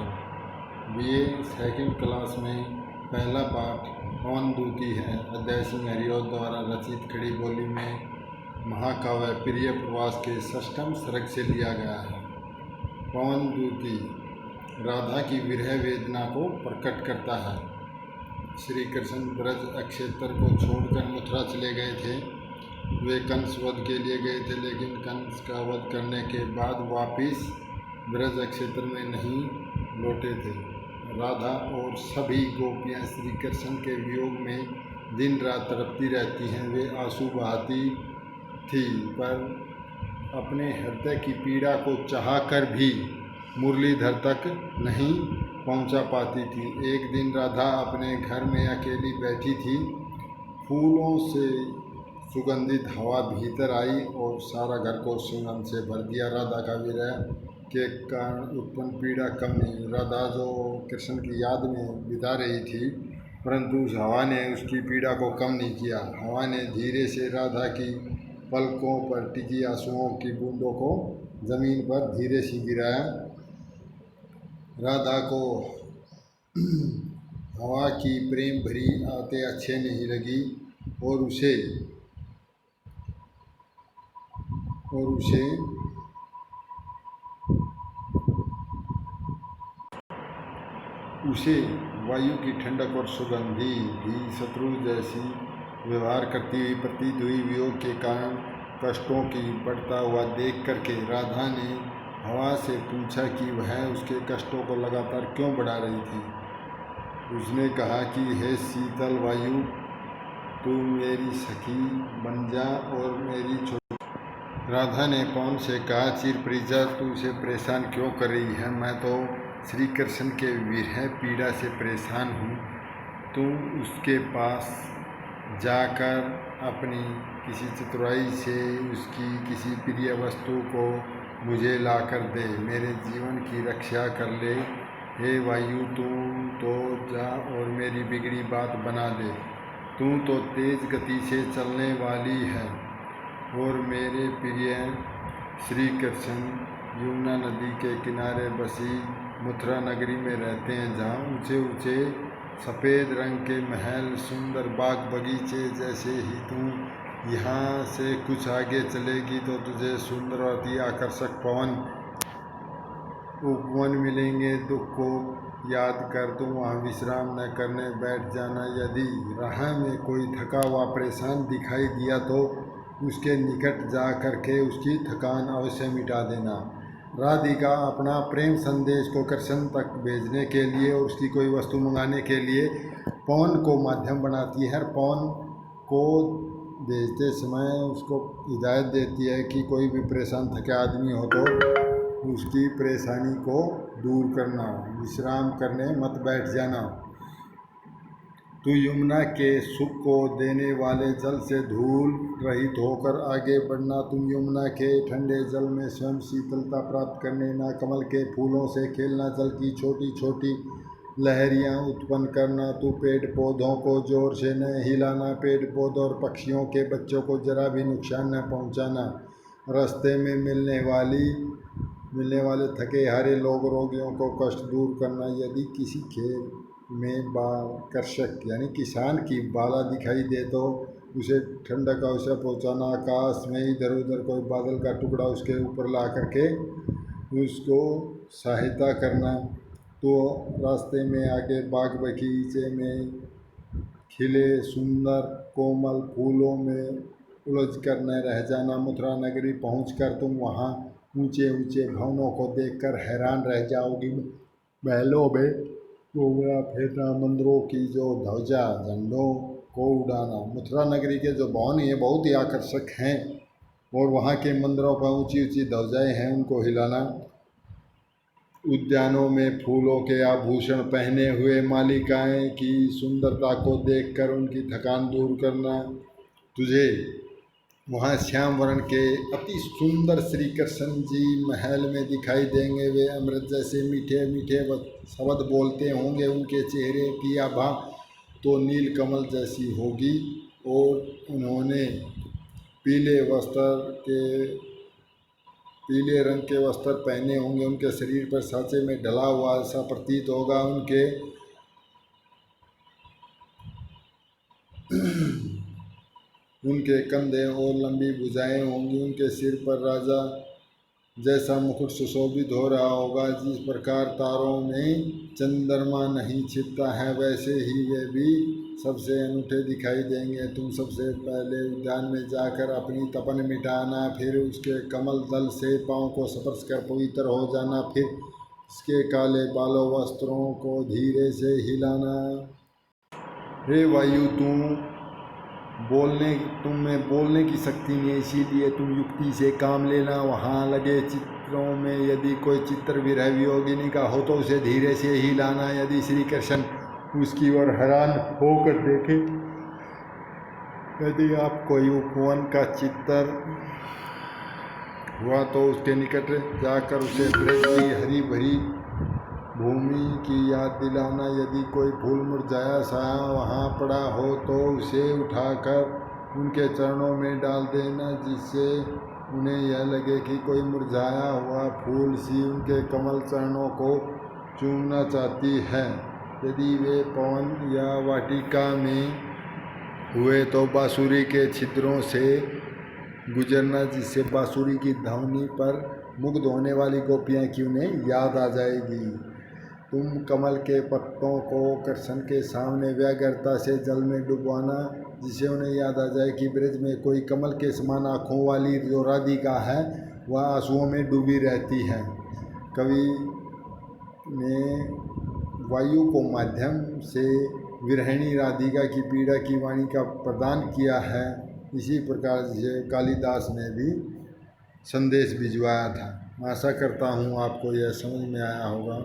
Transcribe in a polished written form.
दोस्तों, BA second class में पहला पाठ पवनदूती है। अध्याय सिंह हरिओत द्वारा रचित खड़ी बोली में महाकाव्य प्रिय प्रवास के षष्ठम सर्ग से लिया गया है। पवनदूती राधा की विरह वेदना को प्रकट करता है। श्री कृष्ण ब्रज अक्षेत्र को छोड़कर मथुरा चले गए थे। वे कंस वध के लिए गए थे, लेकिन कंस का वध करने के बाद वापिस ब्रज क्षेत्र में नहीं लौटे थे। राधा और सभी गोपियाँ श्री कृष्ण के वियोग में दिन रात तड़पती रहती हैं। वे आंसू बहाती थी, पर अपने हृदय की पीड़ा को चाहकर भी मुरलीधर तक नहीं पहुंचा पाती थी। एक दिन राधा अपने घर में अकेली बैठी थी। फूलों से सुगंधित हवा भीतर आई और सारा घर को सुगंध से भर दिया। राधा का विरह के कारण उत्पन्न पीड़ा कम नहीं। राधा जो कृष्ण की याद में बिता रही थी, परंतु उस हवा ने उसकी पीड़ा को कम नहीं किया। हवा ने धीरे से राधा की पलकों पर टिकी आंसुओं की बूंदों को जमीन पर धीरे से गिराया। राधा को हवा की प्रेम भरी आते अच्छे नहीं लगी और उसे वायु की ठंडक और सुगंधी भी शत्रु जैसी व्यवहार करती हुई प्रतीत हुई। वियोग के कारण कष्टों की बढ़ता हुआ देख करके राधा ने हवा से पूछा कि वह उसके कष्टों को लगातार क्यों बढ़ा रही थी। उसने कहा कि हे शीतल वायु, तू मेरी सखी बन जा और मेरी छोटी। राधा ने पवन से कहा, चिर परिजा, तू उसे परेशान क्यों कर रही है? मैं तो श्री कृष्ण के विरह पीड़ा से परेशान हूँ। तू उसके पास जाकर अपनी किसी चतुराई से उसकी किसी प्रिय वस्तु को मुझे लाकर दे, मेरे जीवन की रक्षा कर ले। हे वायु, तू तो जा और मेरी बिगड़ी बात बना दे। तू तो तेज गति से चलने वाली है और मेरे प्रिय श्री कृष्ण यमुना नदी के किनारे बसी मथुरा नगरी में रहते हैं, जहाँ ऊंचे ऊंचे सफ़ेद रंग के महल, सुंदर बाग बगीचे। जैसे ही तू यहाँ से कुछ आगे चलेगी तो तुझे सुंदर और अति आकर्षक पवन उपवन मिलेंगे। दुख को याद कर तुम वहाँ विश्राम न करने बैठ जाना। यदि राह में कोई थका हुआ परेशान दिखाई दिया तो उसके निकट जा कर के उसकी थकान अवश्य मिटा देना। राधिका अपना प्रेम संदेश को कृष्ण तक भेजने के लिए और उसकी कोई वस्तु मंगाने के लिए पवन को माध्यम बनाती है। पवन को भेजते समय उसको हिदायत देती है कि कोई भी परेशान थके आदमी हो तो उसकी परेशानी को दूर करना, विश्राम करने मत बैठ जाना। तू यमुना के सुख को देने वाले जल से धूल रहित होकर आगे बढ़ना। तुम यमुना के ठंडे जल में स्वयं शीतलता प्राप्त करने ना। कमल के फूलों से खेलना, जल की छोटी छोटी लहरियाँ उत्पन्न करना। तू पेड़ पौधों को जोर से न हिलाना, पेड़ पौधों और पक्षियों के बच्चों को जरा भी नुकसान न पहुँचाना। रास्ते में मिलने वाले थके हारे लोग रोगियों को कष्ट दूर करना। यदि किसी खेत में कृषक यानी किसान की बाला दिखाई दे तो उसे ठंडक अवश्य पहुँचाना। आकाश में इधर उधर कोई बादल का टुकड़ा उसके ऊपर ला करके उसको सहायता करना। तो रास्ते में आगे बाग बगीचे में खिले सुंदर कोमल फूलों में उलझ कर न रह जाना। मथुरा नगरी पहुंचकर तुम वहां ऊंचे ऊंचे भवनों को देखकर हैरान रह जाओगी। महलों में घूमना फिरना, मंदिरों की जो ध्वजा झंडों को उड़ाना। मथुरा नगरी के जो भवन हैं बहुत ही आकर्षक हैं और वहाँ के मंदिरों पर ऊंची ऊंची ध्वजाएँ हैं, उनको हिलाना। उद्यानों में फूलों के आभूषण पहने हुए मालिकाएं की सुंदरता को देखकर उनकी थकान दूर करना। तुझे वहाँ श्याम वर्ण के अति सुंदर श्री कृष्ण जी महल में दिखाई देंगे। वे अमृत जैसे मीठे मीठे शब्द बोलते होंगे। उनके चेहरे की आभा तो नील कमल जैसी होगी और उन्होंने पीले वस्त्र पीले रंग के वस्त्र पहने होंगे, उनके शरीर पर सांचे में ढला हुआ ऐसा प्रतीत होगा। उनके कंधे और लंबी भुजाएं होंगी, उनके सिर पर राजा जैसा मुकुट सुशोभित हो रहा होगा। जिस प्रकार तारों में चंद्रमा नहीं छिपता है, वैसे ही वे भी सबसे अनूठे दिखाई देंगे। तुम सबसे पहले उद्यान में जाकर अपनी तपन मिटाना, फिर उसके कमल दल से पाँव को स्पर्श कर पवित्र हो जाना, फिर इसके काले बालों वस्त्रों को धीरे से हिलाना। हे वायु, तुम में बोलने की शक्ति नहीं है, इसीलिए तुम युक्ति से काम लेना। वहाँ लगे चित्रों में यदि कोई चित्र विरह वियोगिनी का हो तो उसे धीरे से ही लाना। यदि श्री कृष्ण उसकी ओर हैरान होकर देखे, यदि आप कोई उपवन का चित्र हुआ तो उसके निकट जाकर उसे ब्रज की हरी भरी भूमि की याद दिलाना। यदि कोई फूल मुरझाया सा वहाँ पड़ा हो तो उसे उठाकर उनके चरणों में डाल देना, जिससे उन्हें यह लगे कि कोई मुरझाया हुआ फूल सी उनके कमल चरणों को चूमना चाहती है। यदि वे पवन या वाटिका में हुए तो बांसुरी के छिद्रों से गुजरना, जिससे बांसुरी की ध्वनि पर मुग्ध होने वाली गोपियाँ की उन्हें याद आ जाएगी। तुम कमल के पत्तों को कृष्ण के सामने व्यग्रता से जल में डुबवाना, जिसे उन्हें याद आ जाए कि ब्रज में कोई कमल के समान आँखों वाली जो राधिका है वह आंसुओं में डूबी रहती है। कवि ने वायु को माध्यम से विरहिणी राधिका की पीड़ा की वाणी का प्रदान किया है। इसी प्रकार से कालिदास ने भी संदेश भिजवाया था। आशा करता हूँ आपको यह समझ में आया होगा।